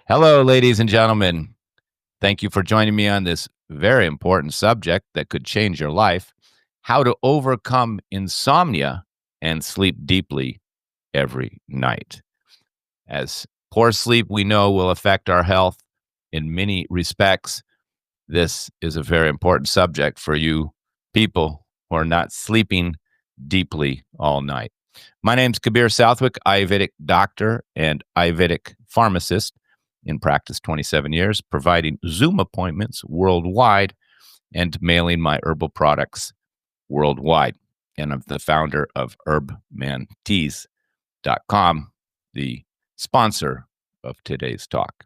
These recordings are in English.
Hello, ladies and gentlemen. Thank you for joining me on this very important subject that could change your life: how to overcome insomnia and sleep deeply every night. As poor sleep, we know, will affect our health in many respects. This is a very important subject for you people who are not sleeping deeply all night. My name's Khabir Southwick, Ayurvedic doctor and Ayurvedic pharmacist in practice 27 years, providing Zoom appointments worldwide and mailing my herbal products worldwide. And I'm the founder of herbmanteas.com, the sponsor of today's talk.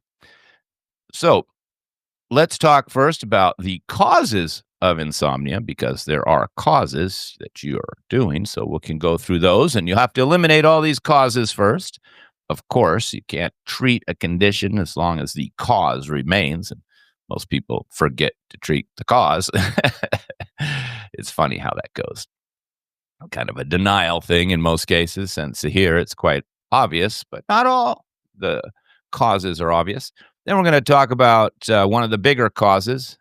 So let's talk first about the causes of insomnia, because there are causes that you are doing. So we can go through those, and you have to eliminate all these causes first. Of course, you can't treat a condition as long as the cause remains. And most people forget to treat the cause. It's funny how that goes. Kind of a denial thing in most cases, since here it's quite obvious, but not all the causes are obvious. Then we're going to talk about one of the bigger causes,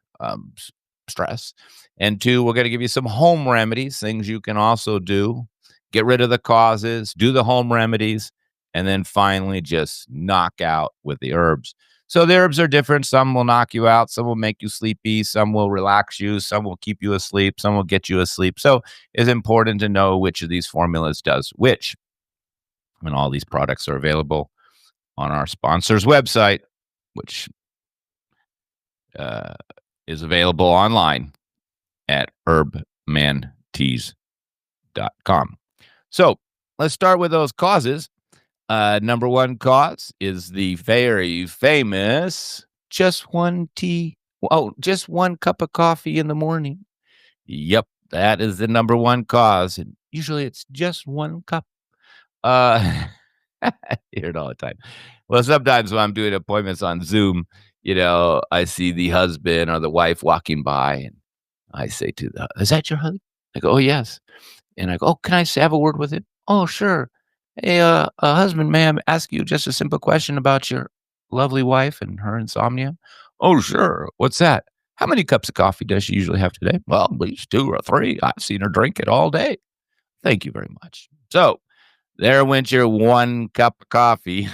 stress. And two, we're going to give you some home remedies, things you can also do. Get rid of the causes, do the home remedies, and then finally just knock out with the herbs. So the herbs are different. Some will knock you out. Some will make you sleepy. Some will relax you. Some will keep you asleep. Some will get you asleep. So it's important to know which of these formulas does which. And all these products are available on our sponsor's website, which is available online at herbmanteas.com. So let's start with those causes. Number one cause is the very famous just one cup of coffee in the morning. Yep, that is the number one cause. And usually it's just one cup. I hear it all the time. Well, sometimes when I'm doing appointments on Zoom, I see the husband or the wife walking by, and I say to is that your husband? I go, oh, yes. And I go, oh, can I have a word with him? Oh, sure. Hey, husband, may I ask you just a simple question about your lovely wife and her insomnia? Oh, sure. What's that? How many cups of coffee does she usually have today? Well, at least 2 or 3. I've seen her drink it all day. Thank you very much. So there went your 1 cup of coffee.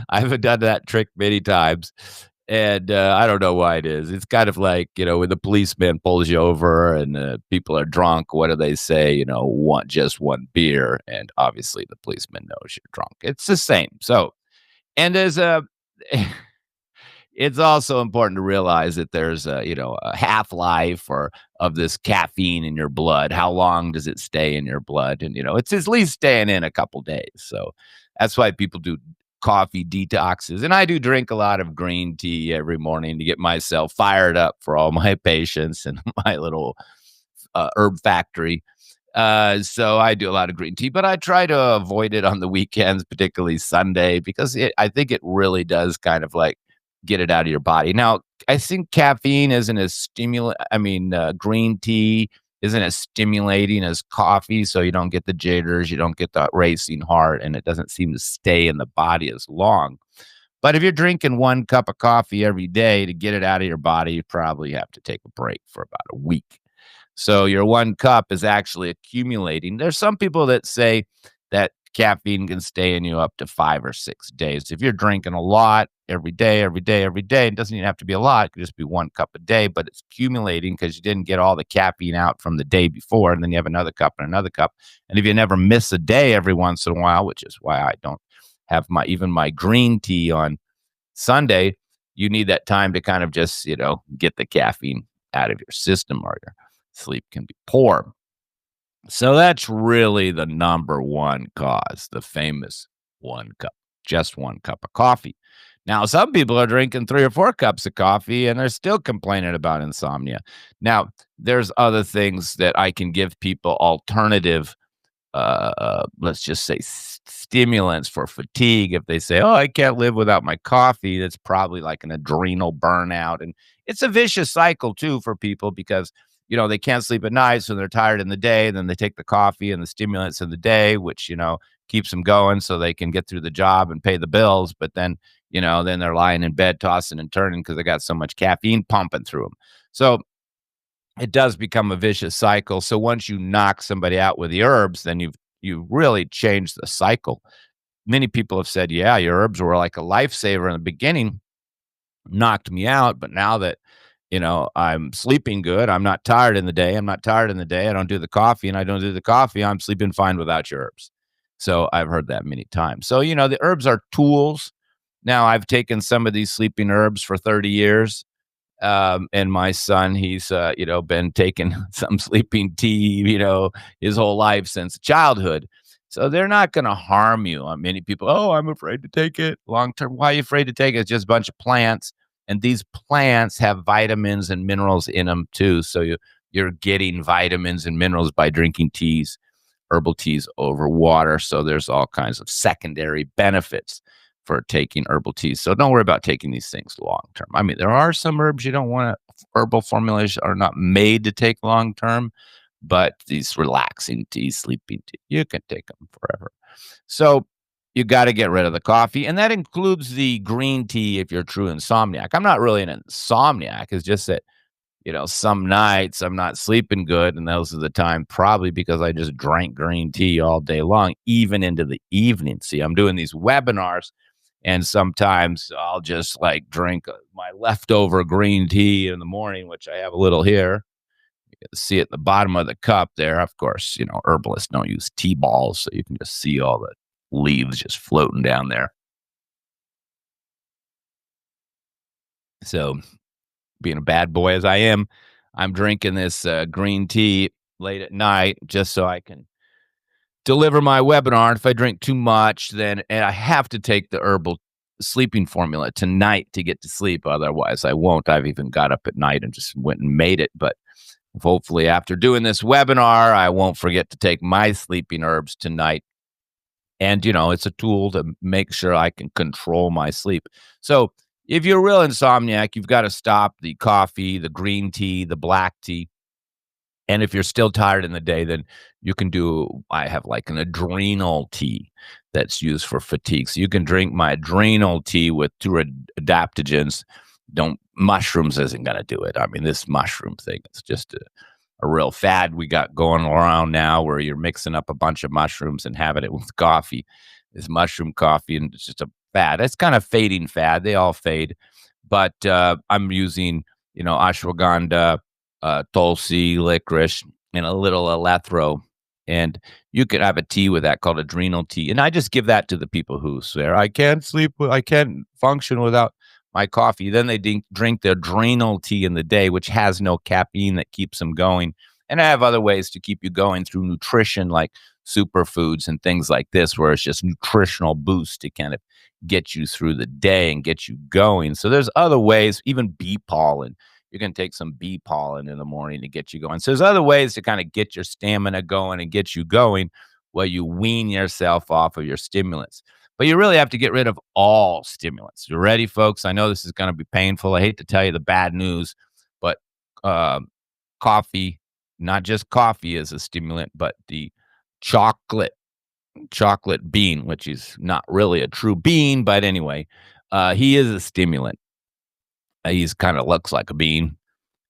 I've done that trick many times. And I don't know why it is. It's kind of like, when the policeman pulls you over and people are drunk, what do they say? Just one beer. And obviously the policeman knows you're drunk. It's the same. So, and it's also important to realize that there's a half-life of this caffeine in your blood. How long does it stay in your blood? And, it's at least staying in a couple days. So that's why people do coffee detoxes. And I do drink a lot of green tea every morning to get myself fired up for all my patients and my little herb factory. So I do a lot of green tea, but I try to avoid it on the weekends, particularly Sunday, because I think it really does kind of like get it out of your body. Now, I think caffeine isn't as green tea isn't as stimulating as coffee, so you don't get the jitters, you don't get the racing heart, and it doesn't seem to stay in the body as long. But if you're drinking 1 cup of coffee every day to get it out of your body, you probably have to take a break for about a week. So your 1 cup is actually accumulating. There's some people that say that caffeine can stay in you up to 5 or 6 days. If you're drinking a lot every day, it doesn't even have to be a lot. It could just be 1 cup a day, but it's accumulating because you didn't get all the caffeine out from the day before, and then you have another cup and another cup. And if you never miss a day every once in a while, which is why I don't have even my green tea on Sunday, you need that time to kind of just, get the caffeine out of your system, or your sleep can be poor. So that's really the number one cause, the famous 1 cup, just 1 cup of coffee. Now, some people are drinking 3 or 4 cups of coffee and they're still complaining about insomnia. Now, there's other things that I can give people, alternative, let's just say stimulants for fatigue. If they say, oh, I can't live without my coffee, that's probably like an adrenal burnout. And it's a vicious cycle too for people, because they can't sleep at night, so they're tired in the day. Then they take the coffee and the stimulants in the day, which, keeps them going so they can get through the job and pay the bills. But then, then they're lying in bed tossing and turning because they got so much caffeine pumping through them. So it does become a vicious cycle. So once you knock somebody out with the herbs, then you've really changed the cycle. Many people have said, yeah, your herbs were like a lifesaver in the beginning, knocked me out, but now that I'm sleeping good, I'm not tired in the day. I'm not tired in the day. I don't do the coffee, and I don't do the coffee. I'm sleeping fine without your herbs. So I've heard that many times. So the herbs are tools. Now I've taken some of these sleeping herbs for 30 years. And my son, he's been taking some sleeping tea, his whole life since childhood. So they're not going to harm you. Many people, oh, I'm afraid to take it long term. Why are you afraid to take it? It's just a bunch of plants, and these plants have vitamins and minerals in them too. So you're getting vitamins and minerals by drinking teas, herbal teas over water. So there's all kinds of secondary benefits for taking herbal teas. So don't worry about taking these things long term. There are some herbs you don't want to, herbal formulas are not made to take long term, but these relaxing teas, sleeping tea, you can take them forever. So you got to get rid of the coffee, and that includes the green tea if you're a true insomniac. I'm not really an insomniac. It's just that some nights I'm not sleeping good, and those are the time probably because I just drank green tea all day long, even into the evening. See, I'm doing these webinars, and sometimes I'll just drink my leftover green tea in the morning, which I have a little here. You can see at the bottom of the cup there. Of course, herbalists don't use tea balls, so you can just see all the leaves just floating down there. So being a bad boy as I am, I'm drinking this green tea late at night just so I can deliver my webinar. If I drink too much, then and I have to take the herbal sleeping formula tonight to get to sleep. Otherwise, I won't. I've even got up at night and just went and made it. But hopefully, after doing this webinar, I won't forget to take my sleeping herbs tonight. And, it's a tool to make sure I can control my sleep. So if you're a real insomniac, you've got to stop the coffee, the green tea, the black tea. And if you're still tired in the day, then you can I have an adrenal tea that's used for fatigue. So you can drink my adrenal tea with 2 adaptogens. Mushrooms isn't going to do it. This mushroom thing, it's just a real fad we got going around now where you're mixing up a bunch of mushrooms and having it with coffee. This mushroom coffee, and it's just a fad. It's kind of fading fad. They all fade. But I'm using, ashwagandha, tulsi, licorice, and a little alethro. And you could have a tea with that called adrenal tea. And I just give that to the people who swear, I can't sleep, I can't function without my coffee. Then they drink the adrenal tea in the day, which has no caffeine that keeps them going. And I have other ways to keep you going through nutrition, like superfoods and things like this, where it's just nutritional boost to kind of get you through the day and get you going. So there's other ways, even bee pollen. You can take some bee pollen in the morning to get you going. So there's other ways to kind of get your stamina going and get you going while you wean yourself off of your stimulants. But you really have to get rid of all stimulants. You ready, folks? I know this is going to be painful. I hate to tell you the bad news, but coffee, not just coffee is a stimulant, but the chocolate bean, which is not really a true bean, but anyway, he is a stimulant. He's kind of looks like a bean,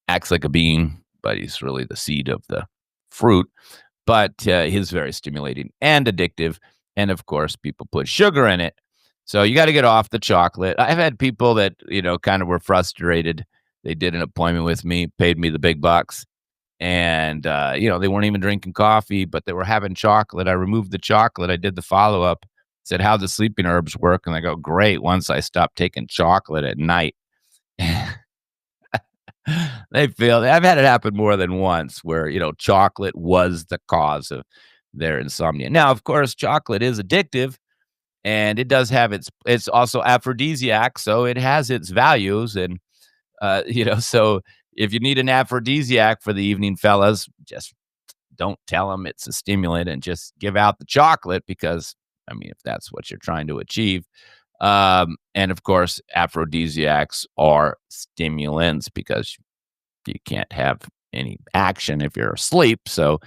acts like a bean, but he's really the seed of the fruit. But he's very stimulating and addictive. And of course, people put sugar in it. So you got to get off the chocolate. I've had people that, kind of were frustrated. They did an appointment with me, paid me the big bucks. And, they weren't even drinking coffee, but they were having chocolate. I removed the chocolate. I did the follow-up, said, how the sleeping herbs work? And they go, great. Once I stopped taking chocolate at night. I've had it happen more than once where, chocolate was the cause of their insomnia. Now, of course, chocolate is addictive, and it does have it's also aphrodisiac, so it has its values. And, so if you need an aphrodisiac for the evening, fellas, just don't tell them it's a stimulant and just give out the chocolate because, if that's what you're trying to achieve. And of course, aphrodisiacs are stimulants because you can't have any action if you're asleep. So,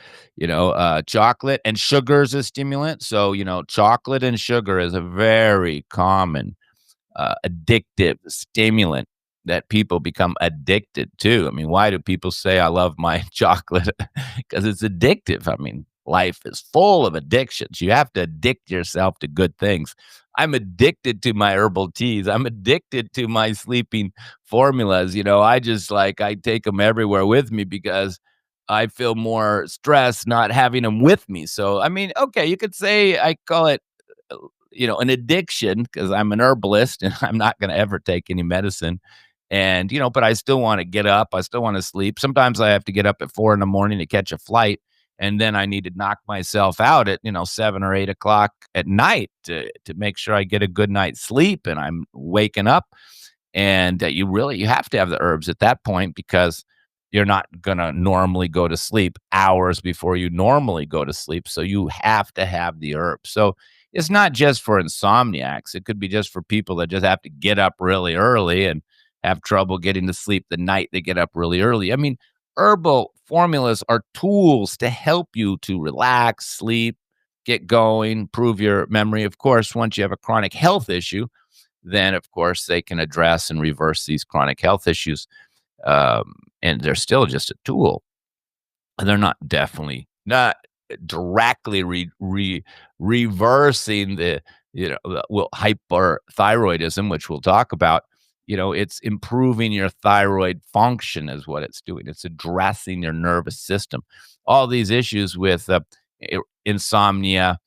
chocolate and sugar is a stimulant. So, chocolate and sugar is a very common addictive stimulant that people become addicted to. I mean, why do people say I love my chocolate? Because it's addictive. I mean, life is full of addictions. You have to addict yourself to good things. I'm addicted to my herbal teas. I'm addicted to my sleeping formulas. I just I take them everywhere with me because I feel more stressed not having them with me. So, I mean, okay, you could say I call it an addiction because I'm an herbalist and I'm not going to ever take any medicine. And, but I still want to get up. I still want to sleep. Sometimes I have to get up at 4 in the morning to catch a flight. And then I need to knock myself out at, 7 or 8 o'clock at night to make sure I get a good night's sleep and I'm waking up. And you have to have the herbs at that point because you're not going to normally go to sleep hours before you normally go to sleep. So you have to have the herbs. So it's not just for insomniacs. It could be just for people that just have to get up really early and have trouble getting to sleep the night they get up really early. I mean, herbal formulas are tools to help you to relax, sleep, get going, improve your memory. Of course, once you have a chronic health issue, then of course they can address and reverse these chronic health issues. And they're still just a tool. And they're not directly reversing hyperthyroidism, which we'll talk about. It's improving your thyroid function is what it's doing. It's addressing your nervous system. All these issues with insomnia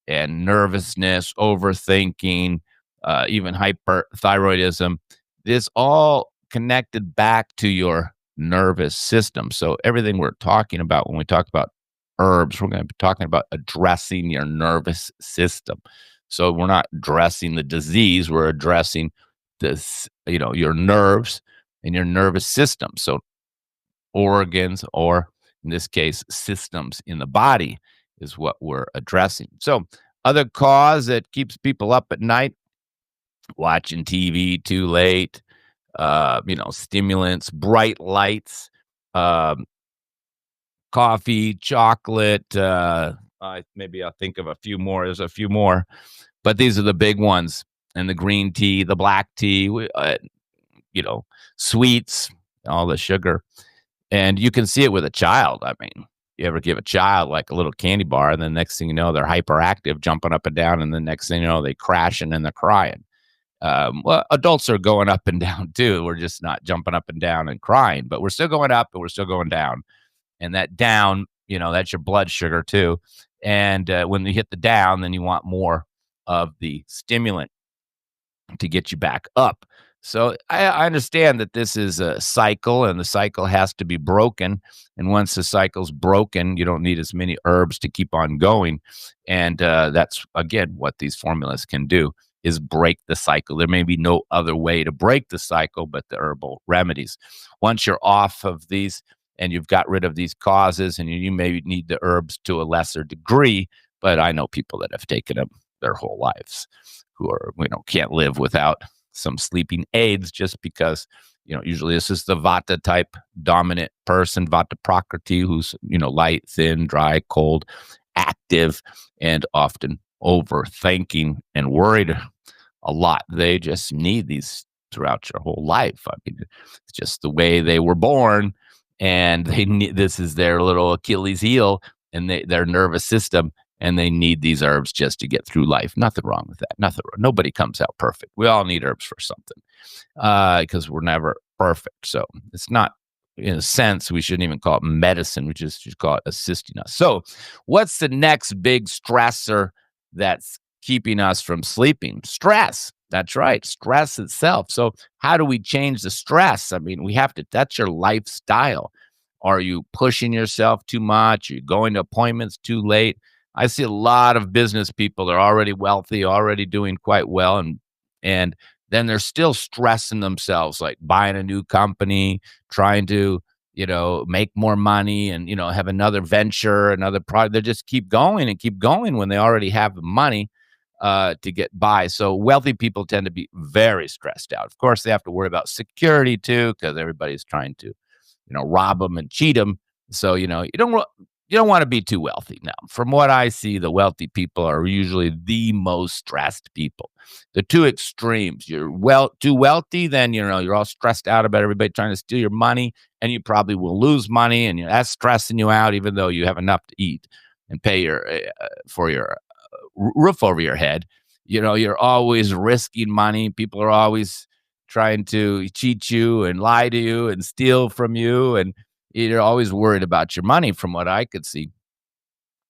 and nervousness, overthinking, even hyperthyroidism, this all connected back to your nervous system. So everything we're talking about when we talk about herbs, we're going to be talking about addressing your nervous system. So we're not addressing the disease, we're addressing this, your nerves and your nervous system. So organs, or in this case, systems in the body is what we're addressing. So other cause that keeps people up at night, watching TV too late, stimulants, bright lights, um, coffee, chocolate. Maybe I'll think of a few more. There's a few more, but these are the big ones. And the green tea, the black tea, sweets, all the sugar. And you can see it with a child. I mean, you ever give a child like a little candy bar, and the next thing you know, they're hyperactive, jumping up and down, and the next thing you know, they crashing and they're crying. Well, adults are going up and down too. We're just not jumping up and down and crying, but we're still going up and we're still going down. And that down, that's your blood sugar too. And when you hit the down, then you want more of the stimulant to get you back up. So I understand that this is a cycle and the cycle has to be broken. And once the cycle's broken, you don't need as many herbs to keep on going. And that's, again, what these formulas can do is break the cycle. There may be no other way to break the cycle but the herbal remedies. Once you're off of these and you've got rid of these causes, and you may need the herbs to a lesser degree, but I know people that have taken them their whole lives who are, can't live without some sleeping aids just because, usually this is the Vata type dominant person, Vata Prakriti, who's, light, thin, dry, cold, active, and often overthinking and worried a lot. They just need these throughout your whole life. I mean, it's just the way they were born, and they need, this is their little Achilles heel and their nervous system. And they need these herbs just to get through life. Nothing wrong with that. Nobody comes out perfect. We all need herbs for something because we're never perfect. So it's not, in a sense, we shouldn't even call it medicine. We just should call it assisting us. So what's the next big stressor that's keeping us from sleeping? Stress. That's right. Stress itself. So how do we change the stress? I mean, we have to, that's your lifestyle. Are you pushing yourself too much? Are you going to appointments too late? I see a lot of business people that are already wealthy, already doing quite well, and then they're still stressing themselves, like buying a new company, trying to, make more money and, have another venture, another product. They just keep going and keep going when they already have the money to get by. So wealthy people tend to be very stressed out. Of course, they have to worry about security too, because everybody's trying to, rob them and cheat them. So, you don't You don't want to be too wealthy. Now, from what I see, the wealthy people are usually the most stressed people. The two extremes. You're too wealthy, then you're all stressed out about everybody trying to steal your money, and you probably will lose money, and that's stressing you out, even though you have enough to eat and pay your for your roof over your head. You're always risking money. People are always trying to cheat you and lie to you and steal from you, and you're always worried about your money, from what I could see.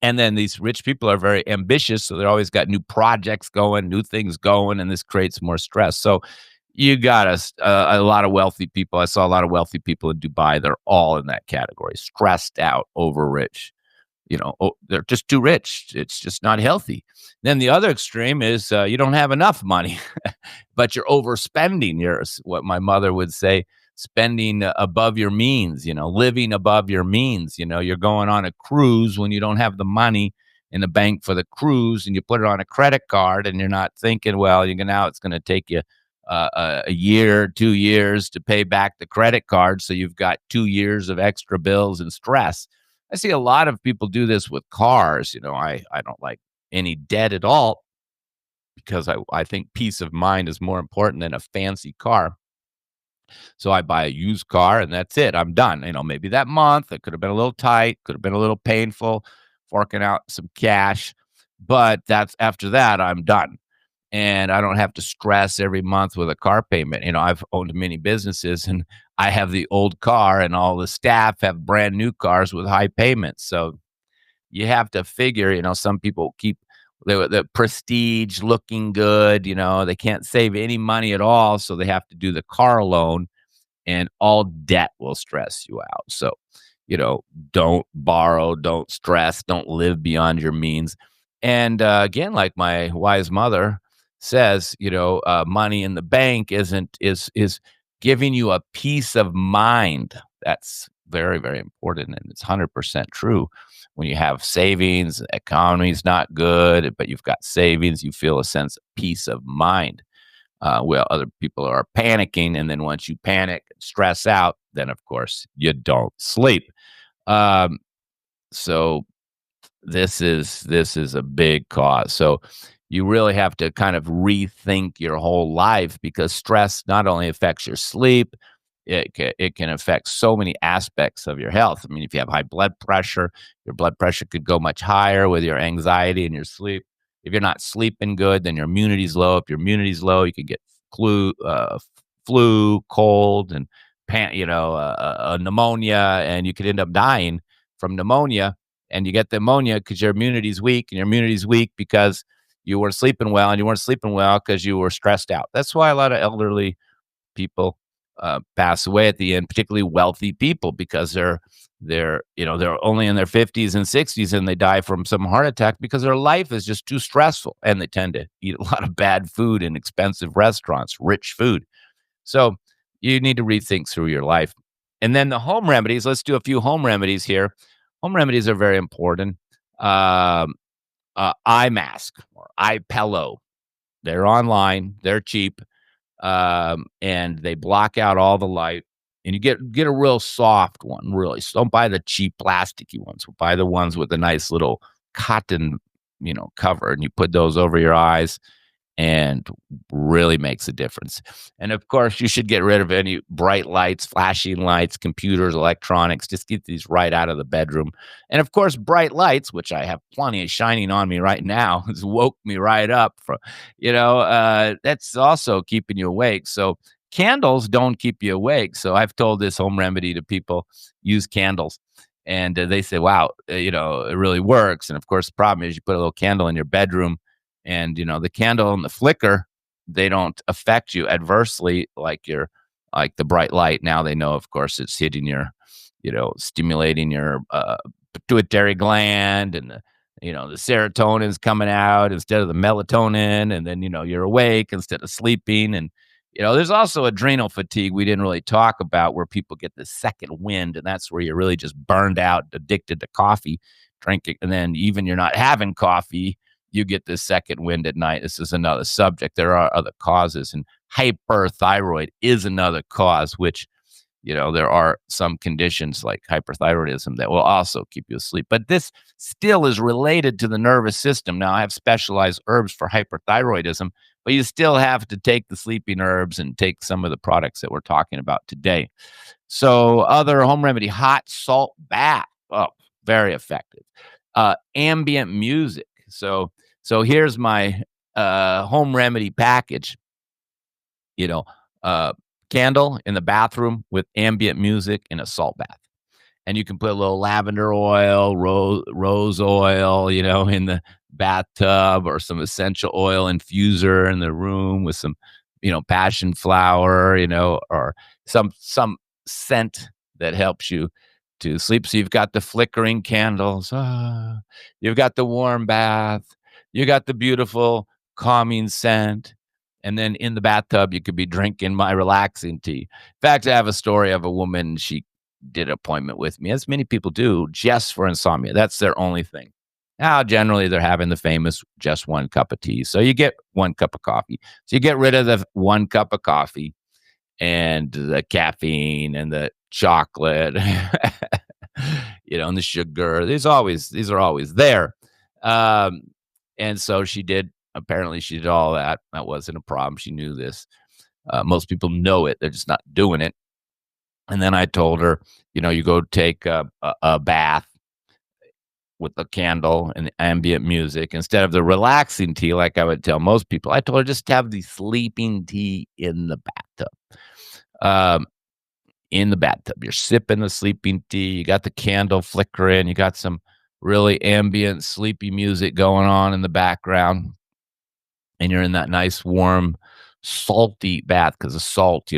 And then these rich people are very ambitious, so they're always got new projects going, new things going, and this creates more stress. So you got a lot of wealthy people. I saw a lot of wealthy people in Dubai. They're all in that category, stressed out, over rich. They're just too rich. It's just not healthy. Then the other extreme is you don't have enough money, but you're overspending. You're what my mother would say, spending above your means, living above your means. You're going on a cruise when you don't have the money in the bank for the cruise, and you put it on a credit card, and you're not thinking, well, now it's going to take you a year, 2 years to pay back the credit card. So you've got 2 years of extra bills and stress. I see a lot of people do this with cars. I don't like any debt at all, because I think peace of mind is more important than a fancy car. So I buy a used car, and that's it. I'm done. Maybe that month it could have been a little tight, could have been a little painful, forking out some cash, but that's after that I'm done. And I don't have to stress every month with a car payment. I've owned many businesses, and I have the old car, and all the staff have brand new cars with high payments. So you have to figure, some people keep the prestige, looking good. They can't save any money at all, so they have to do the car loan, and all debt will stress you out. So, you know, don't borrow, don't stress, don't live beyond your means. And again, like my wise mother says, money in the bank is giving you a peace of mind. That's very, very important, and it's 100% true. When you have savings, the economy's not good, but you've got savings, you feel a sense of peace of mind. Well, other people are panicking, and then once you panic and stress out, then of course you don't sleep. Um, so this is a big cause. So you really have to kind of rethink your whole life, because stress not only affects your sleep, it can affect so many aspects of your health. I mean, if you have high blood pressure, your blood pressure could go much higher with your anxiety and your sleep. If you're not sleeping good, then your immunity's low. If your immunity's low, you can get flu, cold, and pneumonia, and you could end up dying from pneumonia. And you get the pneumonia because your immunity's weak, and your immunity's weak because you weren't sleeping well, and you weren't sleeping well because you were stressed out. That's why a lot of elderly people pass away at the end, particularly wealthy people, because they're only in their 50s and 60s, and they die from some heart attack because their life is just too stressful, and they tend to eat a lot of bad food in expensive restaurants, rich food. So you need to rethink through your life. And then the home remedies. Let's do a few home remedies here. Home remedies are very important. Um, eye mask or eye pillow. They're online. They're cheap, and they block out all the light. And you get a real soft one. Really, so don't buy the cheap plasticky ones. Buy the ones with a nice little cotton, cover, and you put those over your eyes, and really makes a difference. And of course, you should get rid of any bright lights, flashing lights, computers, electronics. Just get these right out of the bedroom. And of course, bright lights, which I have plenty of shining on me right now, has woke me right up. That's also keeping you awake. So candles don't keep you awake. So I've told this home remedy to people: use candles. And they say, wow, it really works. And of course, the problem is you put a little candle in your bedroom, and the candle and the flicker, they don't affect you adversely like the bright light. Now they know, of course, it's hitting your, stimulating your pituitary gland, and the serotonin's coming out instead of the melatonin, and then you're awake instead of sleeping. And there's also adrenal fatigue we didn't really talk about, where people get the second wind, and that's where you're really just burned out, addicted to coffee drinking, and then even you're not having coffee, you get this second wind at night. This is another subject. There are other causes, and hyperthyroid is another cause, which There are some conditions like hyperthyroidism that will also keep you asleep. But this still is related to the nervous system. Now, I have specialized herbs for hyperthyroidism, but you still have to take the sleeping herbs and take some of the products that we're talking about today. So, other home remedy, hot salt bath. Oh, very effective. Ambient music. So here's my home remedy package. You know, uh, Candle in the bathroom with ambient music and a salt bath. And you can put a little lavender oil, rose oil, in the bathtub, or some essential oil infuser in the room with some, passion flower, or some scent that helps you to sleep. So you've got the flickering candles, you've got the warm bath, you got the beautiful calming scent. And then in the bathtub, you could be drinking my relaxing tea. In fact, I have a story of a woman. She did an appointment with me, as many people do, just for insomnia. That's their only thing. Now, generally, they're having the famous just one cup of tea. So you get one cup of coffee. So you get rid of the one cup of coffee and the caffeine and the chocolate, and the sugar. These are always there. Um, and so apparently she did all that. That wasn't a problem. She knew this. Most people know it. They're just not doing it. And then I told her, you go take a bath with a candle and ambient music instead of the relaxing tea, like I would tell most people. I told her just have the sleeping tea in the bathtub. Um, in the bathtub, you're sipping the sleeping tea. You got the candle flickering. You got some really ambient, sleepy music going on in the background, and you're in that nice, warm, salty bath because of salt,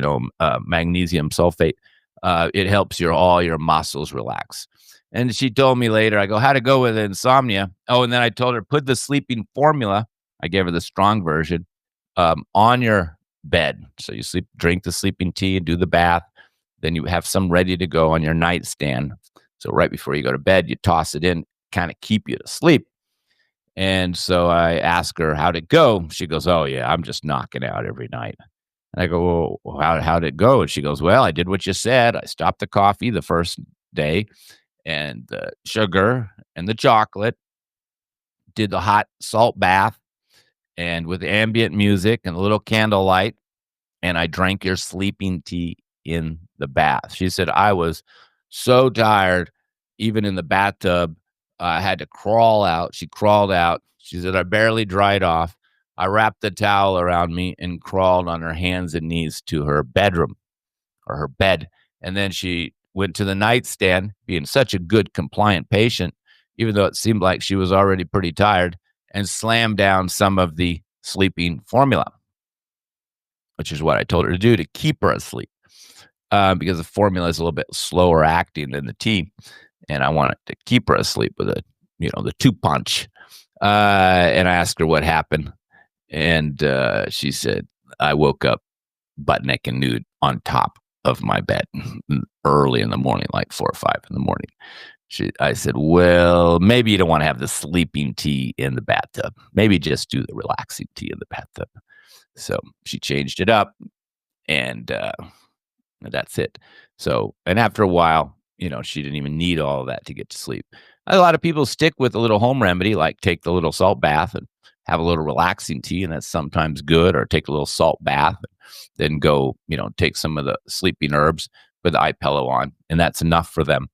magnesium sulfate. It helps all your muscles relax. And she told me later, I go, how'd it go with insomnia? Oh, and then I told her, put the sleeping formula. I gave her the strong version on your bed. So you drink the sleeping tea and do the bath. Then you have some ready to go on your nightstand. So right before you go to bed, you toss it in, kind of keep you to sleep. And so I ask her, how'd it go? She goes, oh, yeah, I'm just knocking out every night. And I go, well, how'd it go? And she goes, well, I did what you said. I stopped the coffee the first day and the sugar and the chocolate, did the hot salt bath, and with ambient music and a little candlelight, and I drank your sleeping tea in the bath. She said, I was so tired, even in the bathtub. I had to crawl out. She crawled out. She said, I barely dried off. I wrapped the towel around me and crawled on her hands and knees to her bedroom or her bed. And then she went to the nightstand, being such a good, compliant patient, even though it seemed like she was already pretty tired, and slammed down some of the sleeping formula, which is what I told her to do to keep her asleep. Because the formula is a little bit slower acting than the tea, and I wanted to keep her asleep with the 2-punch. And I asked her what happened, and she said, I woke up butt naked and nude on top of my bed early in the morning, like 4 or 5 in the morning. I said, well, maybe you don't want to have the sleeping tea in the bathtub. Maybe just do the relaxing tea in the bathtub. So she changed it up, and that's it. So, and after a while, she didn't even need all of that to get to sleep. A lot of people stick with a little home remedy, like take the little salt bath and have a little relaxing tea, and that's sometimes good, or take a little salt bath, then go, take some of the sleeping herbs with the eye pillow on, and that's enough for them.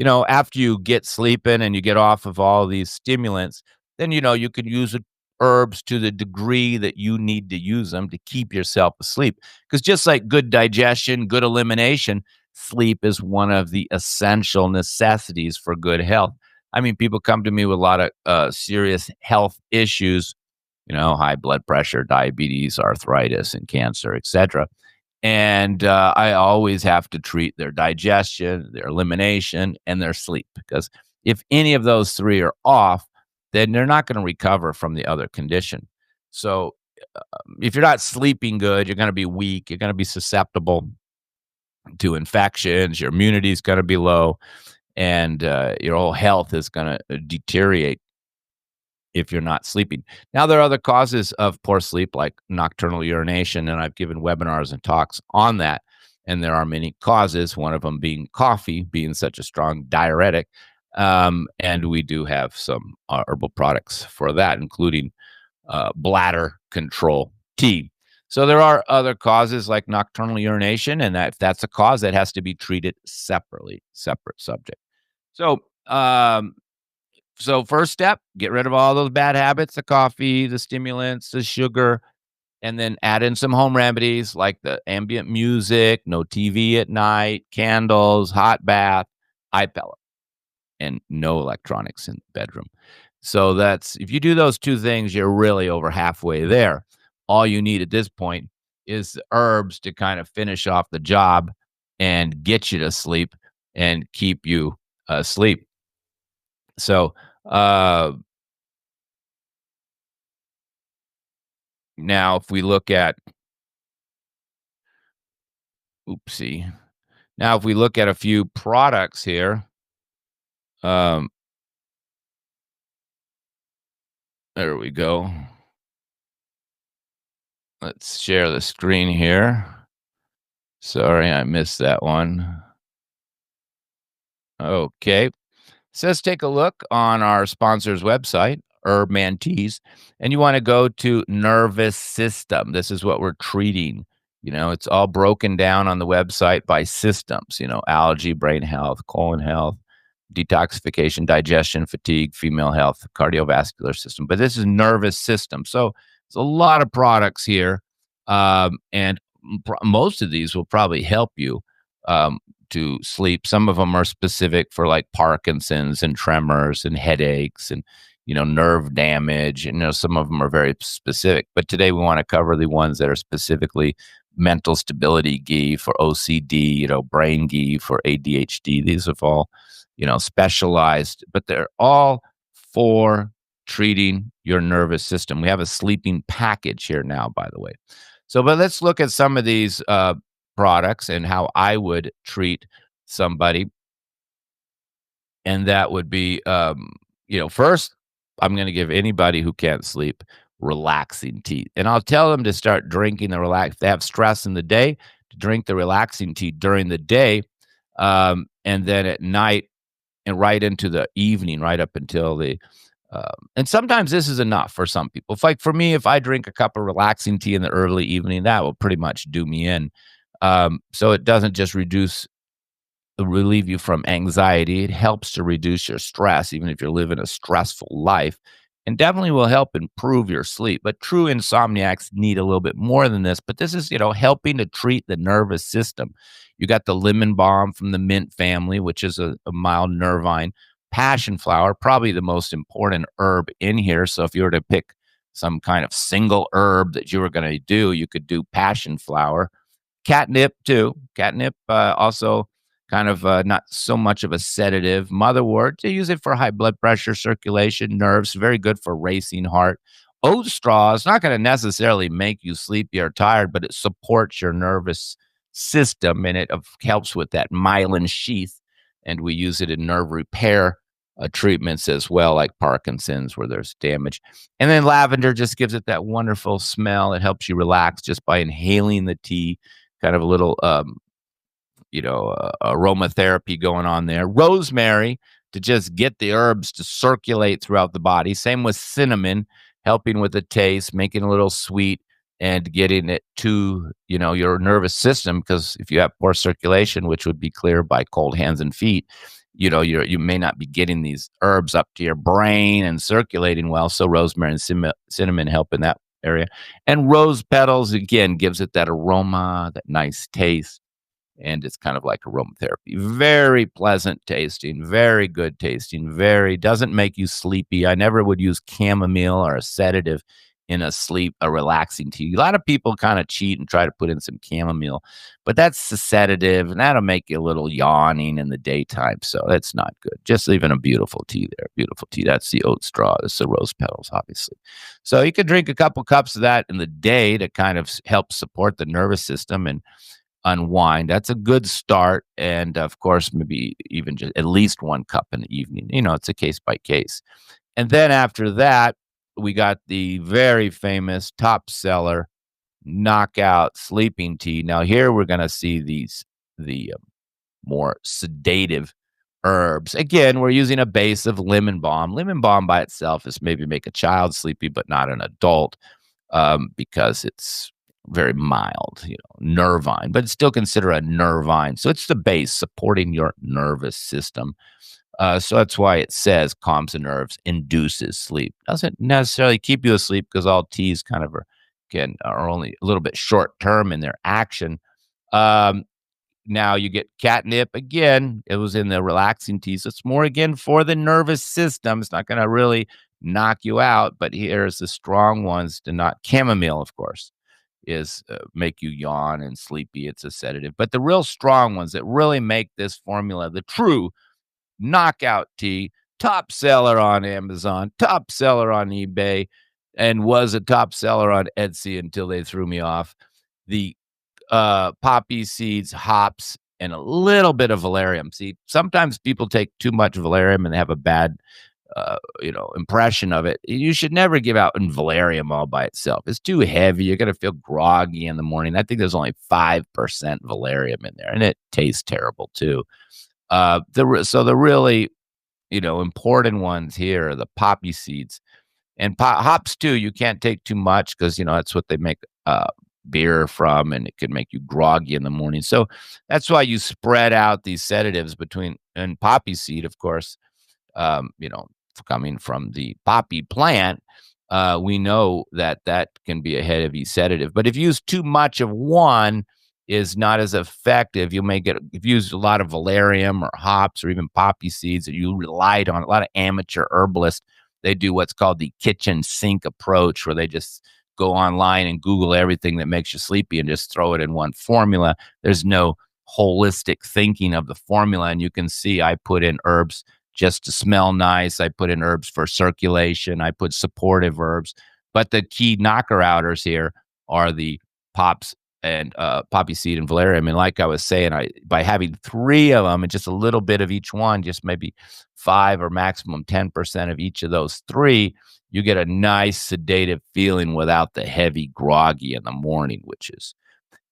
After you get sleeping and you get off of all these stimulants, then, you can use herbs to the degree that you need to use them to keep yourself asleep. Because just like good digestion, good elimination, sleep is one of the essential necessities for good health. I mean, people come to me with a lot of serious health issues, high blood pressure, diabetes, arthritis, and cancer, etc. And I always have to treat their digestion, their elimination, and their sleep. Because if any of those three are off, then they're not going to recover from the other condition. So if you're not sleeping good, you're going to be weak. You're going to be susceptible to infections. Your immunity is going to be low, and your whole health is going to deteriorate if you're not sleeping. Now, there are other causes of poor sleep, like nocturnal urination, and I've given webinars and talks on that. and there are many causes, one of them being coffee being such a strong diuretic. And we do have some herbal products for that, including bladder control tea. So there are other causes like nocturnal urination, and that if that's a cause, that has to be treated separately, separate subject. So, so first step, get rid of all those bad habits, the coffee, the stimulants, the sugar, and then add in some home remedies like the ambient music, no TV at night, candles, hot bath, eye pellet, and no electronics in the bedroom. So that's if you do those two things, you're really over halfway there. All you need at this point is the herbs to kind of finish off the job and get you to sleep and keep you asleep. So uh, now, if we look at, oopsie, now if we look at a few products here, um, there we go. Let's share the screen here. Sorry, I missed that one. Okay. Says take a look on our sponsor's website, Herb Teas, and you want to go to nervous system. This is what we're treating. It's all broken down on the website by systems, allergy, brain health, colon health, detoxification, digestion, fatigue, female health, cardiovascular system. But this is nervous system. So there's a lot of products here. And most of these will probably help you. To sleep. Some of them are specific for like Parkinson's and tremors and headaches and nerve damage. And some of them are very specific. But today we want to cover the ones that are specifically mental stability ghee for OCD, brain ghee for ADHD. These are all specialized, but they're all for treating your nervous system. We have a sleeping package here now, by the way. So, but let's look at some of these products and how I would treat somebody. And that would be, first, I'm going to give anybody who can't sleep relaxing tea. And I'll tell them to start drinking if they have stress in the day, to drink the relaxing tea during the day. And then at night and right into the evening, right up until and sometimes this is enough for some people. Like for me, if I drink a cup of relaxing tea in the early evening, that will pretty much do me in. So it doesn't just relieve you from anxiety. It helps to reduce your stress, even if you're living a stressful life, and definitely will help improve your sleep. But true insomniacs need a little bit more than this. But this is, helping to treat the nervous system. You got the lemon balm from the mint family, which is a mild nervine. Passion flower, probably the most important herb in here. So if you were to pick some kind of single herb that you were going to do, you could do passion flower. Catnip too. Catnip also kind of not so much of a sedative. Motherwort, they use it for high blood pressure, circulation, nerves. Very good for racing heart. Oat straw is not going to necessarily make you sleepy or tired, but it supports your nervous system and it helps with that myelin sheath. And we use it in nerve repair treatments as well, like Parkinson's, where there's damage. And then lavender just gives it that wonderful smell. It helps you relax just by inhaling the tea. Kind of a little, aromatherapy going on there. Rosemary to just get the herbs to circulate throughout the body. Same with cinnamon, helping with the taste, making it a little sweet and getting it to, your nervous system. Because if you have poor circulation, which would be clear by cold hands and feet, you may not be getting these herbs up to your brain and circulating well. So rosemary and cinnamon help in that area. And rose petals, again, gives it that aroma, that nice taste. And it's kind of like aromatherapy. Very pleasant tasting, very good tasting, doesn't make you sleepy. I never would use chamomile or a sedative in a relaxing tea. A lot of people kind of cheat and try to put in some chamomile, but that's a sedative and that'll make you a little yawning in the daytime. So that's not good. Just leaving a beautiful tea there. Beautiful tea. That's the oat straw. It's the rose petals, obviously. So you could drink a couple cups of that in the day to kind of help support the nervous system and unwind. That's a good start. And of course, maybe even just at least one cup in the evening. It's a case by case. And then after that, we got the very famous top seller knockout sleeping tea. Now here we're going to see the more sedative herbs. Again, we're using a base of lemon balm. Lemon balm by itself is maybe make a child sleepy, but not an adult, because it's very mild, nervine, but it's still considered a nervine. So it's the base supporting your nervous system. So that's why it says calms the nerves, induces sleep. Doesn't necessarily keep you asleep because all teas kind of are only a little bit short term in their action. Um, Now you get catnip again. It was in the relaxing teas. It's more again for the nervous system. It's not going to really knock you out, but here's the strong ones to not chamomile, of course, is make you yawn and sleepy. It's a sedative, but the real strong ones that really make this formula the true knockout tea, top seller on Amazon, top seller on eBay, and was a top seller on Etsy until they threw me off. The poppy seeds, hops, and a little bit of valerian. See, sometimes people take too much valerian and they have a bad, impression of it. You should never give out in valerian all by itself. It's too heavy. You're going to feel groggy in the morning. I think there's only 5% valerian in there, and it tastes terrible too. So the really, important ones here are the poppy seeds and hops too. You can't take too much because that's what they make beer from, and it can make you groggy in the morning. So that's why you spread out these sedatives between, and poppy seed, of course, um, you know, coming from the poppy plant. We know that that can be a heavy sedative, but if you use too much of one, is not as effective. You may get, if you use a lot of valerian or hops or even poppy seeds that you relied on. A lot of amateur herbalists, they do what's called the kitchen sink approach, where they just go online and Google everything that makes you sleepy and just throw it in one formula. There's no holistic thinking of the formula. And you can see I put in herbs just to smell nice. I put in herbs for circulation. I put supportive herbs. But the key knocker outers here are the pops and poppy seed and valerian. And like I was saying, by having three of them and just a little bit of each one, just maybe 5 or maximum 10% of each of those three, you get a nice sedative feeling without the heavy groggy in the morning, which is,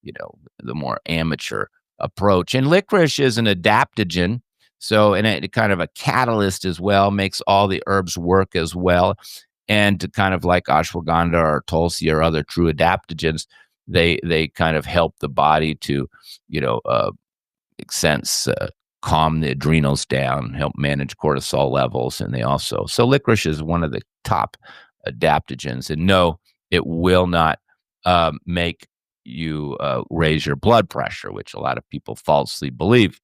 the more amateur approach. And licorice is an adaptogen. So, and it kind of a catalyst as well, makes all the herbs work as well. And to kind of like ashwagandha or tulsi or other true adaptogens, they kind of help the body to, sense, calm the adrenals down, help manage cortisol levels. And they also, so licorice is one of the top adaptogens. And no, it will not make you raise your blood pressure, which a lot of people falsely believe.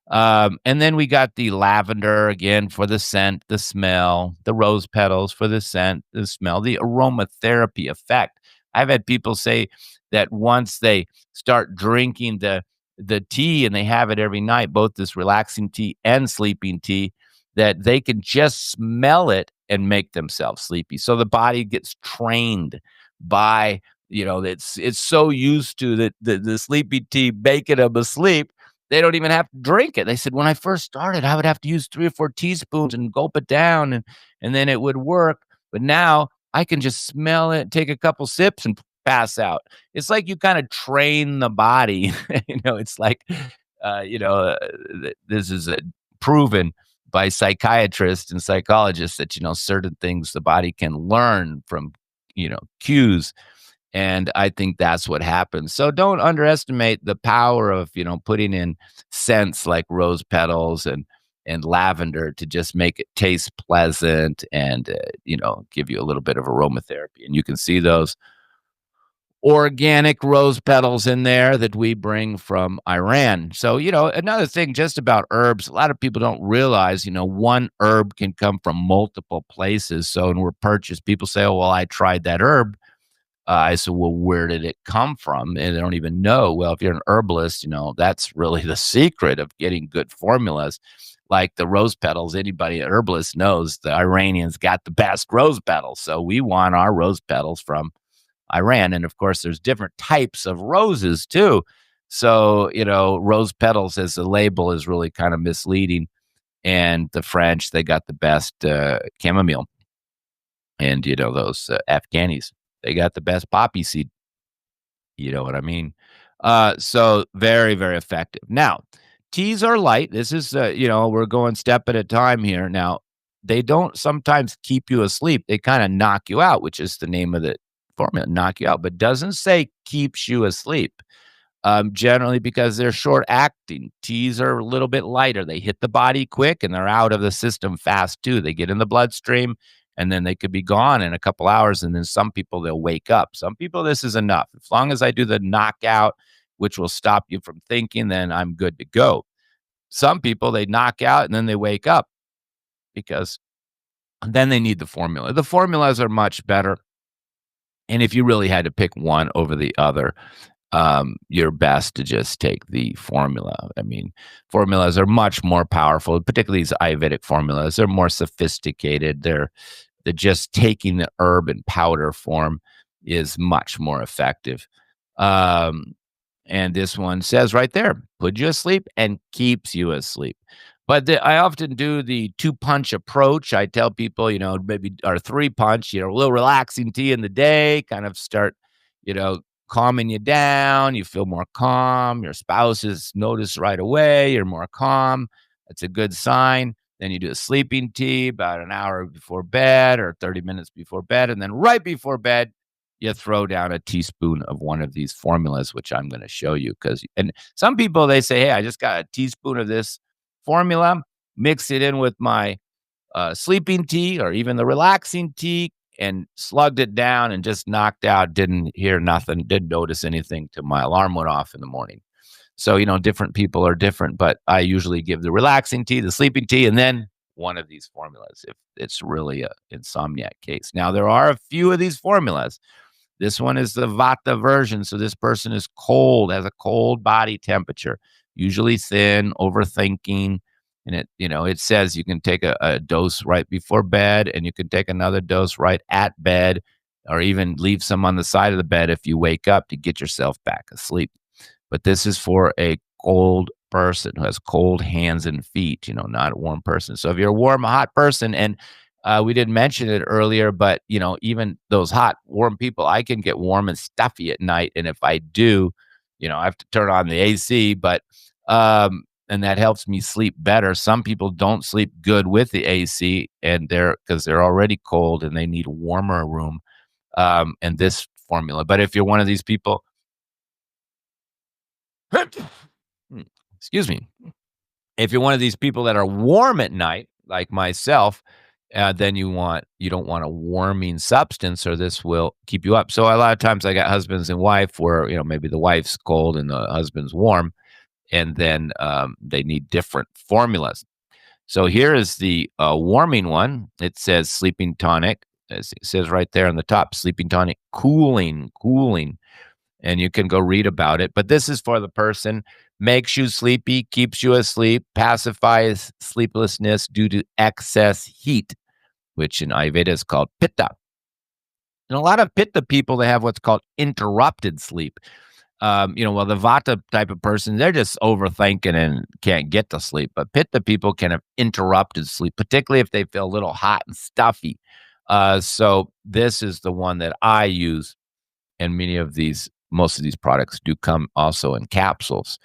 And then we got the lavender again for the scent, the smell, the rose petals for the scent, the smell, the aromatherapy effect. I've had people say that once they start drinking the tea and they have it every night, both this relaxing tea and sleeping tea, that they can just smell it and make themselves sleepy. So the body gets trained by, it's so used to the sleepy tea making them asleep, they don't even have to drink it. They said, when I first started, I would have to use 3 or 4 teaspoons and gulp it down, and then it would work. But now I can just smell it, take a couple sips, and pass out. It's like you kind of train the body. It's like, this is proven by psychiatrists and psychologists that, certain things the body can learn from, cues. And I think that's what happens. So don't underestimate the power of, putting in scents like rose petals and lavender to just make it taste pleasant and, give you a little bit of aromatherapy. And you can see those organic rose petals in there that we bring from Iran. So, another thing just about herbs, a lot of people don't realize, one herb can come from multiple places. So when we're purchased, people say, oh, well, I tried that herb. I said, well, where did it come from? And they don't even know. Well, if you're an herbalist, that's really the secret of getting good formulas. Like the rose petals, anybody, an herbalist knows the Iranians got the best rose petals. So we want our rose petals from Iran. And of course, there's different types of roses too. So, rose petals as a label is really kind of misleading. And the French, they got the best chamomile. And, those Afghanis, they got the best poppy seed. You know what I mean? So very, very effective. Now, teas are light. This is, we're going step at a time here. Now, they don't sometimes keep you asleep. They kind of knock you out, which is the name of the formula, knock you out, but doesn't say keeps you asleep. Generally because they're short acting. Teas are a little bit lighter. They hit the body quick and they're out of the system fast too. They get in the bloodstream and then they could be gone in a couple hours. And then some people, they'll wake up. Some people, this is enough. As long as I do the knockout, which will stop you from thinking, then I'm good to go. Some people, they knock out and then they wake up because then they need the formula. The formulas are much better. And if you really had to pick one over the other, you're best to just take the formula. I mean, formulas are much more powerful, particularly these Ayurvedic formulas. They're more sophisticated. They're just taking the herb in powder form is much more effective. Um, and this one says right there, puts you asleep and keeps you asleep. But I often do the 2-punch approach. I tell people, maybe or 3-punch, a little relaxing tea in the day, kind of start, you know, calming you down. You feel more calm. Your spouses notice right away you're more calm. That's a good sign. Then you do a sleeping tea about an hour before bed or 30 minutes before bed. And then right before bed, you throw down a teaspoon of one of these formulas, which I'm going to show you. And some people, they say, hey, I just got a teaspoon of this formula, mix it in with my sleeping tea or even the relaxing tea and slugged it down and just knocked out, didn't hear nothing, didn't notice anything till my alarm went off in the morning. So, different people are different, but I usually give the relaxing tea, the sleeping tea, and then one of these formulas if it's really a insomniac case. Now, there are a few of these formulas. This one is the Vata version. So this person is cold, has a cold body temperature, usually thin, overthinking. And it says you can take a dose right before bed and you can take another dose right at bed or even leave some on the side of the bed if you wake up to get yourself back asleep. But this is for a cold person who has cold hands and feet, not a warm person. So if you're a warm, hot person, and we didn't mention it earlier, but even those hot, warm people, I can get warm and stuffy at night. And if I do, I have to turn on the AC, but and that helps me sleep better. Some people don't sleep good with the AC and because they're already cold and they need a warmer room. And this formula. But if you're one of these people, excuse me, if you're one of these people that are warm at night, like myself, then you don't want a warming substance, or this will keep you up. So a lot of times I got husbands and wife where maybe the wife's cold and the husband's warm, and then they need different formulas. So here is the warming one. It says sleeping tonic. As it says right there on the top, sleeping tonic, cooling. And you can go read about it. But this is for the person, makes you sleepy, keeps you asleep, pacifies sleeplessness due to excess heat, which in Ayurveda is called pitta. And a lot of pitta people, they have what's called interrupted sleep. Well, the Vata type of person, they're just overthinking and can't get to sleep. But Pitta people can have interrupted sleep, particularly if they feel a little hot and stuffy. So this is the one that I use, and most of these products do come also in capsules.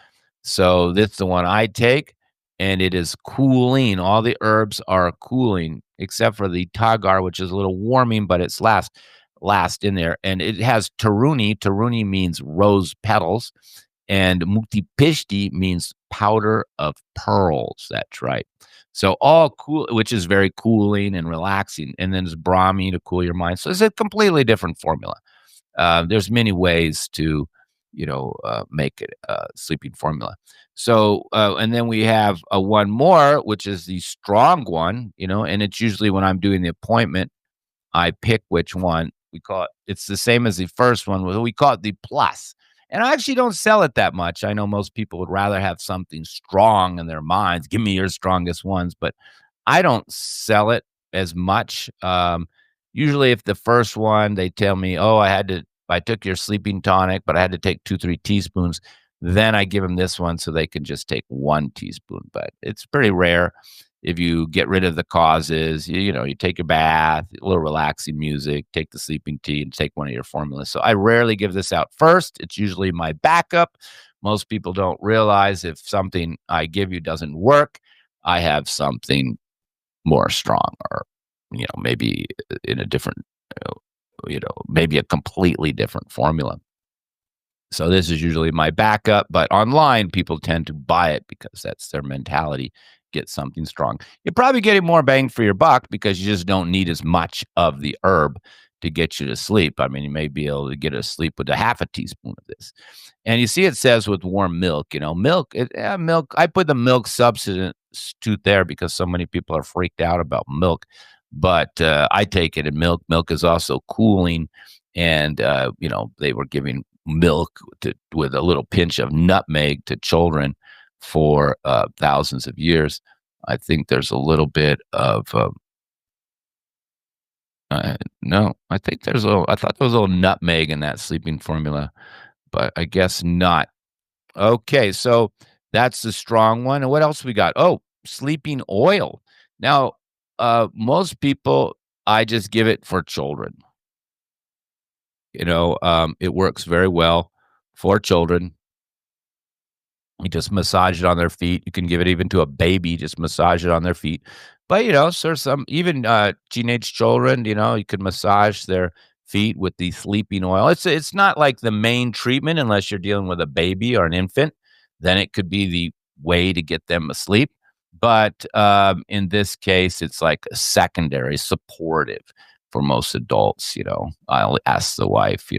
So this is the one I take, and it is cooling. All the herbs are cooling, except for the tagar, which is a little warming, but it's last in there. And it has taruni. Taruni means rose petals, and mukti means powder of pearls. That's right. So all cool, which is very cooling and relaxing. And then there's Brahmi to cool your mind. So it's a completely different formula. There's many ways to, make it a sleeping formula. So, and then we have one more, which is the strong one, and it's usually when I'm doing the appointment, I pick which one we call it. It's the same as the first one. We call it the plus. And I actually don't sell it that much. I know most people would rather have something strong in their minds. Give me your strongest ones, but I don't sell it as much. Usually if the first one, they tell me, oh, I took your sleeping tonic, but I had to take 2-3 teaspoons. Then I give them this one so they can just take 1 teaspoon, but it's pretty rare. if you get rid of the causes, you take a bath, a little relaxing music, take the sleeping tea, and take one of your formulas. So I rarely give this out first. It's usually my backup. Most people don't realize if something I give you doesn't work, I have something more strong or, maybe in a different, maybe a completely different formula. So this is usually my backup, but online people tend to buy it because that's their mentality. Get something strong. You're probably getting more bang for your buck because you just don't need as much of the herb to get you to sleep. I mean, you may be able to get to sleep with a half a teaspoon of this. And you see it says with warm milk, milk. I put the milk substitute there because so many people are freaked out about milk. But I take it in milk. Milk is also cooling. And, they were giving milk with a little pinch of nutmeg to children for thousands of years. I think there's a little bit of no, I think there's a little. I thought there was a little nutmeg in that sleeping formula, but I guess not. Okay, so that's the strong one. And what else we got? Oh, sleeping oil. Now, most people, I just give it for children. It works very well for children. You just massage it on their feet. You can give it even to a baby, just massage it on their feet. But, so some even teenage children, you could massage their feet with the sleeping oil. It's not like the main treatment unless you're dealing with a baby or an infant. Then it could be the way to get them asleep. But in this case, it's like a secondary supportive for most adults. I'll ask the wife,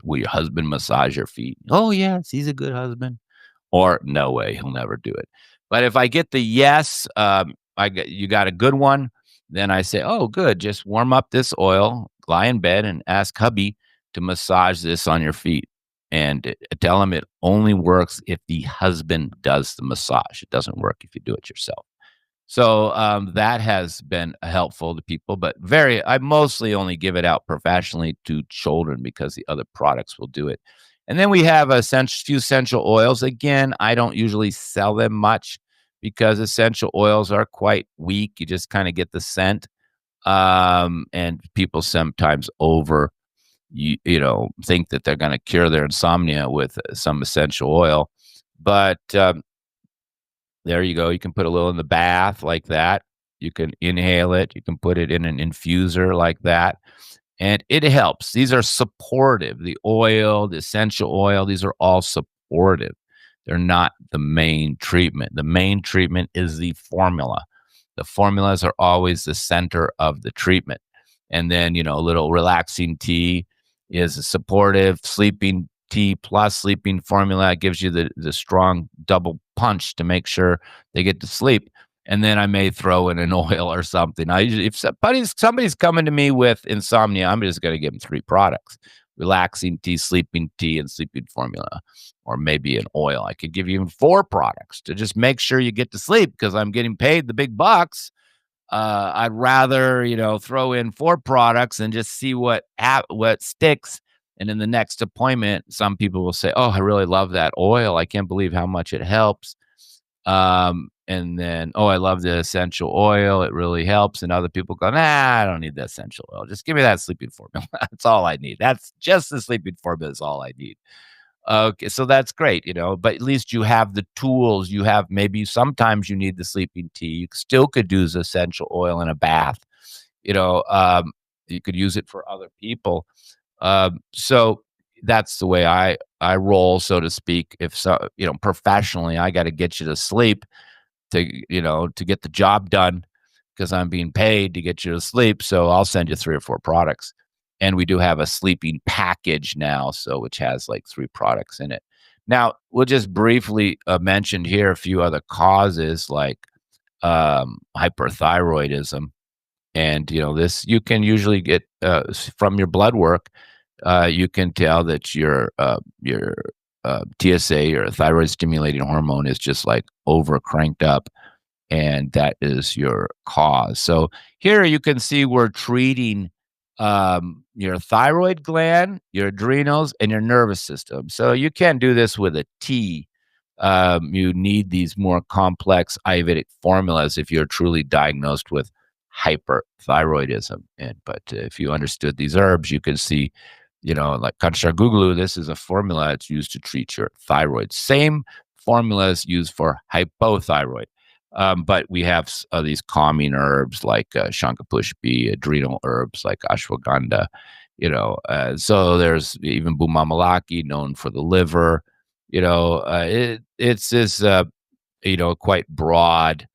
will your husband massage your feet? Oh, yes, he's a good husband. Or no way, he'll never do it. But if I get the yes, you got a good one, then I say, "Oh, good. Just warm up this oil, lie in bed, and ask hubby to massage this on your feet." And tell him it only works if the husband does the massage. It doesn't work if you do it yourself. So, that has been helpful to people, but I mostly only give it out professionally to children because the other products will do it. And then we have few essential oils. Again, I don't usually sell them much because essential oils are quite weak. You just kind of get the scent. And people sometimes think that they're going to cure their insomnia with some essential oil. But there you go. You can put a little in the bath like that. You can inhale it. You can put it in an infuser like that. And it helps. These are supportive. The oil, the essential oil, these are all supportive. They're not the main treatment. The main treatment is the formula. The formulas are always the center of the treatment. And then, a little relaxing tea is a supportive. Sleeping tea plus sleeping formula gives you the strong double punch to make sure they get to sleep. And then I may throw in an oil or something. I usually, if somebody's coming to me with insomnia, I'm just going to give them 3 products: relaxing tea, sleeping tea, and sleeping formula, or maybe an oil. I could give you even 4 products to just make sure you get to sleep because I'm getting paid the big bucks. I'd rather, throw in 4 products and just see what sticks. And in the next appointment, some people will say, "Oh, I really love that oil. I can't believe how much it helps." And then, "Oh, I love the essential oil. It really helps." And other people go, "Nah, I don't need the essential oil. Just give me that sleeping formula. That's all I need. That's just the sleeping formula is all I need." Okay, so that's great, but at least you have the tools. You have maybe sometimes you need the sleeping tea. You still could use essential oil in a bath. You know, um, you could use it for other people. So that's the way I roll, so to speak. If so, professionally, I got to get you to sleep to get the job done because I'm being paid to get you to sleep. So I'll send you 3 or 4 products. And we do have a sleeping package now, which has like 3 products in it. Now, we'll just briefly mention here a few other causes like hyperthyroidism. And, this you can usually get from your blood work. You can tell that your TSA or thyroid stimulating hormone is just like over cranked up, and that is your cause. So here you can see we're treating your thyroid gland, your adrenals, and your nervous system. So you can't do this with a tea. You need these more complex Ayurvedic formulas if you're truly diagnosed with hyperthyroidism. But if you understood these herbs, you could see, like Kancharguglu, this is a formula that's used to treat your thyroid. Same formula is used for hypothyroid. But we have these calming herbs like Shankapushpi, adrenal herbs like ashwagandha, so there's even Bumamalaki, known for the liver. It's this, quite broad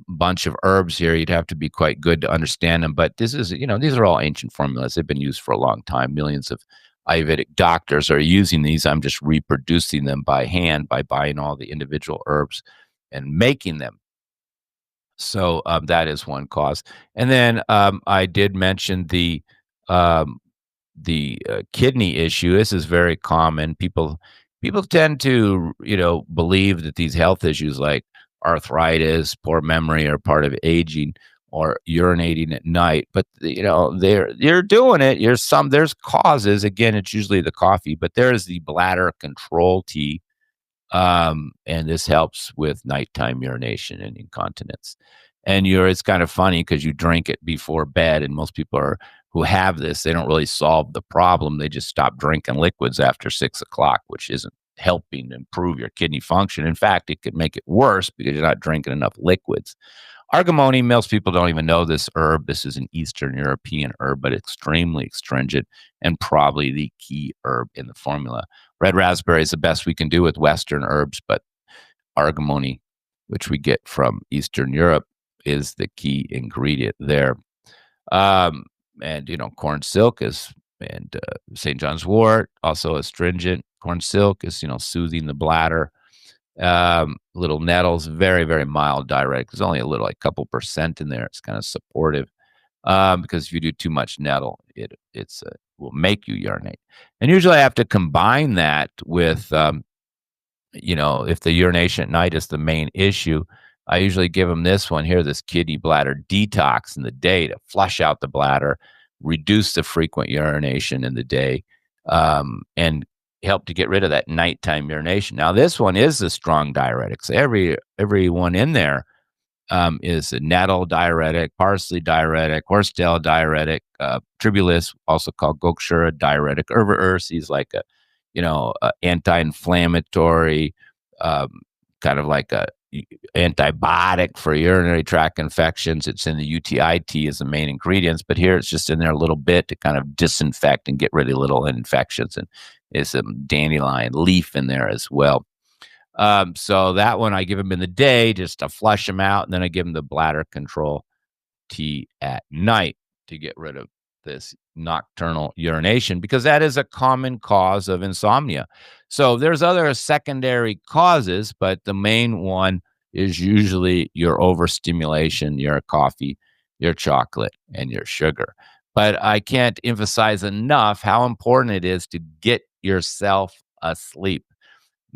bunch of herbs here. You'd have to be quite good to understand them. But these are all ancient formulas. They've been used for a long time. Millions of Ayurvedic doctors are using these. I'm just reproducing them by hand by buying all the individual herbs and making them. So that is one cause. And then I did mention um, the kidney issue. This is very common. People tend to, believe that these health issues like arthritis, poor memory are part of aging or urinating at night. But you're doing it. There's causes. Again, it's usually the coffee, but there is the bladder control tea, and this helps with nighttime urination and incontinence. And it's kind of funny because you drink it before bed, and most people who have this, they don't really solve the problem. They just stop drinking liquids after 6 o'clock, which isn't helping improve your kidney function. In fact, it could make it worse because you're not drinking enough liquids. Argamoni, most people don't even know this herb. This is an Eastern European herb, but extremely astringent and probably the key herb in the formula. Red raspberry is the best we can do with Western herbs, but argamoni, which we get from Eastern Europe, is the key ingredient there. And corn silk and St. John's wort, also astringent. Corn silk is, soothing the bladder. Little nettles, very, very mild diuretic. There's only like a couple percent in there. It's kind of supportive. Because if you do too much nettle, it will make you urinate. And usually I have to combine that with, if the urination at night is the main issue, I usually give them this one here, this kidney bladder detox in the day to flush out the bladder, reduce the frequent urination in the day, and help to get rid of that nighttime urination. Now, this one is a strong diuretic. So every one in there is a nettle diuretic, parsley diuretic, horsetail diuretic, tribulus, also called gokshura diuretic, ursi is like a anti-inflammatory, kind of like a antibiotic for urinary tract infections. It's in the UTIT as the main ingredients, but here it's just in there a little bit to kind of disinfect and get rid of little infections. And there's some dandelion leaf in there as well. So that one I give them in the day just to flush them out, and then I give them the bladder control tea at night to get rid of this nocturnal urination, because that is a common cause of insomnia. So there's other secondary causes, but the main one is usually your overstimulation, your coffee, your chocolate, and your sugar. But I can't emphasize enough how important it is to get yourself asleep.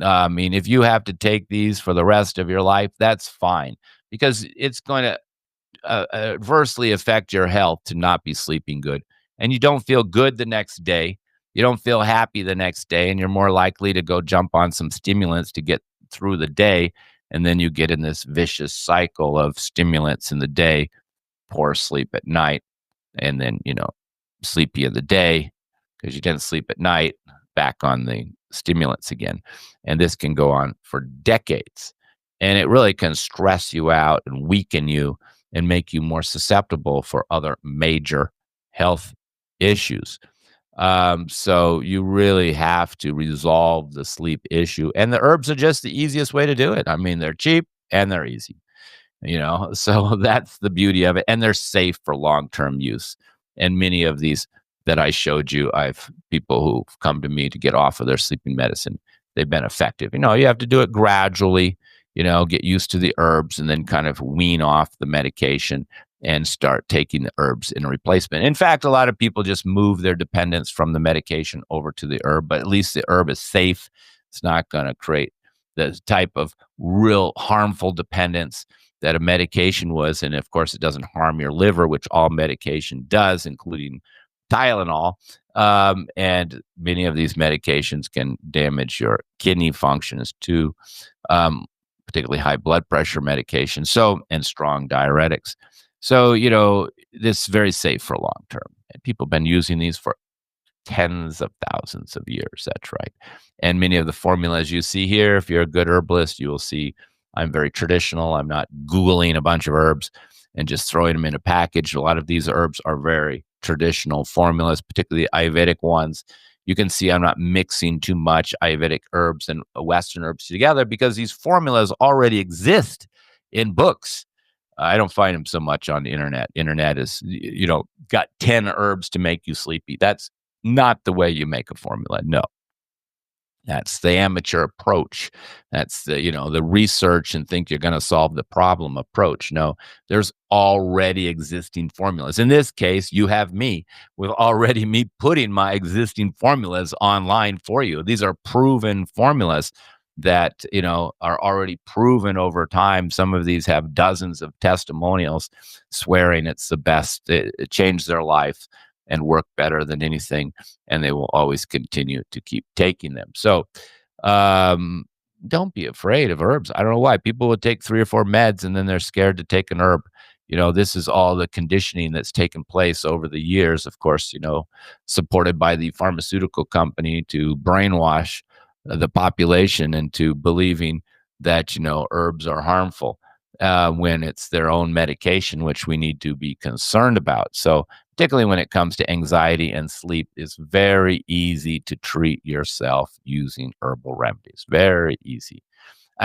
I mean, if you have to take these for the rest of your life, that's fine, because it's going to adversely affect your health to not be sleeping good. And you don't feel good the next day. You don't feel happy the next day, and you're more likely to go jump on some stimulants to get through the day. And then you get in this vicious cycle of stimulants in the day, poor sleep at night, and then, sleepy in the day because you didn't sleep at night, back on the stimulants again. And this can go on for decades. And it really can stress you out and weaken you and make you more susceptible for other major health issues. So you really have to resolve the sleep issue. And the herbs are just the easiest way to do it. I mean, they're cheap and they're easy. So that's the beauty of it, and they're safe for long-term use. And many of these that I showed you, I've people who've come to me to get off of their sleeping medicine. They've been effective. You have to do it gradually, get used to the herbs and then kind of wean off the medication and start taking the herbs in a replacement. In fact, a lot of people just move their dependence from the medication over to the herb, but at least the herb is safe. It's not going to create the type of real harmful dependence that a medication was. And of course, it doesn't harm your liver, which all medication does, including Tylenol. And many of these medications can damage your kidney functions too, particularly high blood pressure medication. So, and strong diuretics. So, this is very safe for long term. And people have been using these for tens of thousands of years. That's right. And many of the formulas you see here, if you're a good herbalist, you will see I'm very traditional. I'm not Googling a bunch of herbs and just throwing them in a package. A lot of these herbs are very traditional formulas, particularly Ayurvedic ones. You can see I'm not mixing too much Ayurvedic herbs and Western herbs together because these formulas already exist in books. I don't find them so much on the internet. Internet is, got 10 herbs to make you sleepy. That's not the way you make a formula. No, that's the amateur approach. That's the research and think you're going to solve the problem approach. No, there's already existing formulas. In this case, you have me with already me putting my existing formulas online for you. These are proven formulas that, are already proven over time. Some of these have dozens of testimonials swearing it's the best. It changed their life and work better than anything, and they will always continue to keep taking them. So, don't be afraid of herbs. I don't know why people would take 3 or 4 meds and then they're scared to take an herb. This is all the conditioning that's taken place over the years, of course, supported by the pharmaceutical company to brainwash the population into believing that, herbs are harmful when it's their own medication, which we need to be concerned about. So, particularly when it comes to anxiety and sleep, it's very easy to treat yourself using herbal remedies. Very easy.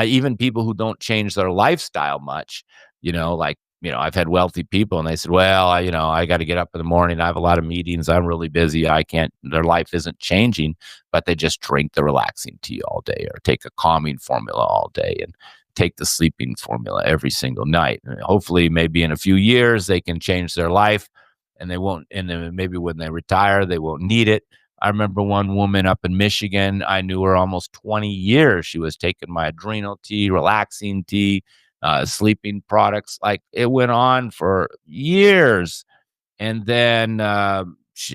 Even people who don't change their lifestyle much, I've had wealthy people and they said, well, I got to get up in the morning. I have a lot of meetings. I'm really busy. I can't, their life isn't changing, but they just drink the relaxing tea all day or take a calming formula all day and take the sleeping formula every single night. And hopefully, maybe in a few years, they can change their life and they won't, and then maybe when they retire, they won't need it. I remember one woman up in Michigan. I knew her almost 20 years. She was taking my adrenal tea, relaxing tea, sleeping products. Like it went on for years. And then I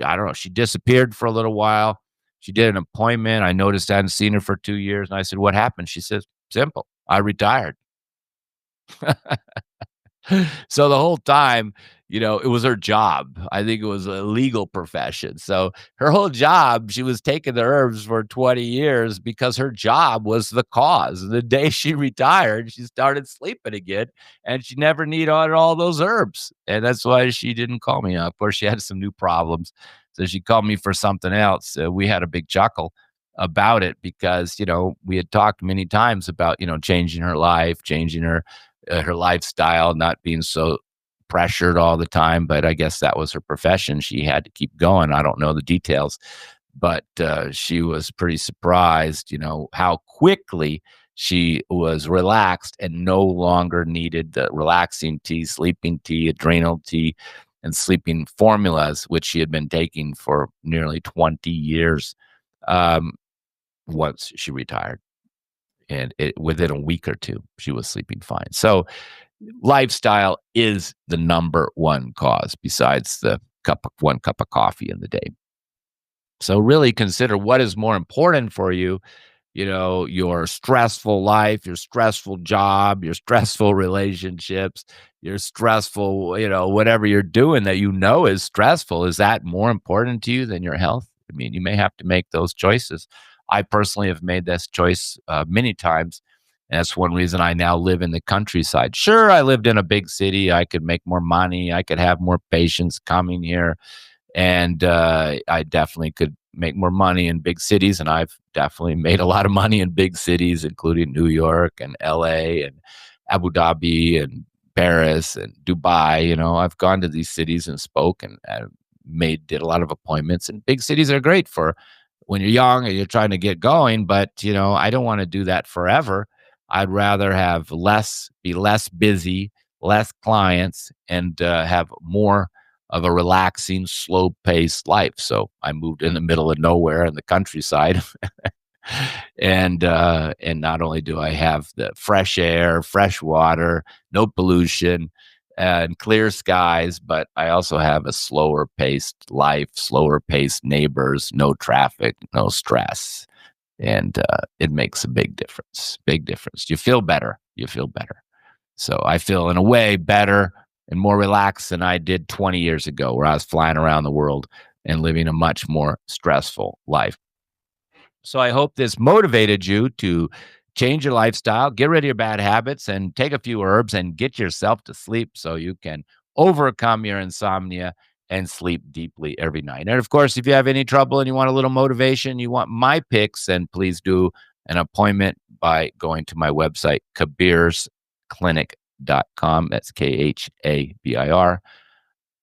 don't know, she disappeared for a little while. She did an appointment. I noticed I hadn't seen her for 2 years. And I said, what happened? She says, simple. I retired. So the whole time, it was her job. I think it was a legal profession. So her whole job, she was taking the herbs for 20 years because her job was the cause. The day she retired, she started sleeping again and she never needed all those herbs. And that's why she didn't call me. Of course, she had some new problems. So she called me for something else. We had a big chuckle about it because, we had talked many times about, changing her life, changing her lifestyle, not being so pressured all the time. But I guess that was her profession. She had to keep going. I don't know the details, but she was pretty surprised, how quickly she was relaxed and no longer needed the relaxing tea, sleeping tea, adrenal tea, and sleeping formulas, which she had been taking for nearly 20 years once she retired. And within a week or two, she was sleeping fine. So lifestyle is the number one cause besides the 1 cup of coffee in the day. So really consider what is more important for you, your stressful life, your stressful job, your stressful relationships, your stressful, whatever you're doing that is stressful. Is that more important to you than your health? I mean, you may have to make those choices. I personally have made this choice many times. And that's one reason I now live in the countryside. Sure, I lived in a big city. I could make more money. I could have more patients coming here. And I definitely could make more money in big cities. And I've definitely made a lot of money in big cities, including New York and LA and Abu Dhabi and Paris and Dubai. I've gone to these cities and spoke and did a lot of appointments. And big cities are great for when you're young and you're trying to get going. But, I don't want to do that forever. I'd rather have be less busy, less clients, and have more of a relaxing, slow-paced life. So I moved in the middle of nowhere in the countryside. And not only do I have the fresh air, fresh water, no pollution, and clear skies, but I also have a slower paced life, slower paced neighbors, no traffic, no stress. And it makes a big difference. Big difference. You feel better. You feel better. So I feel, in a way, better and more relaxed than I did 20 years ago, where I was flying around the world and living a much more stressful life. So I hope this motivated you to change your lifestyle, get rid of your bad habits, and take a few herbs and get yourself to sleep so you can overcome your insomnia and sleep deeply every night. And of course, if you have any trouble and you want a little motivation, you want my picks, then please do an appointment by going to my website, khabirsclinic.com. That's KHABIR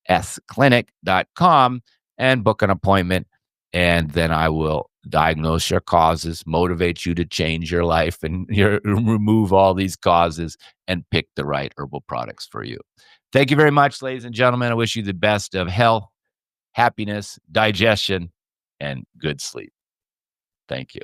sclinic.com, and book an appointment. And then I will diagnose your causes, motivate you to change your life and remove all these causes and pick the right herbal products for you. Thank you very much, ladies and gentlemen. I wish you the best of health, happiness, digestion, and good sleep. Thank you.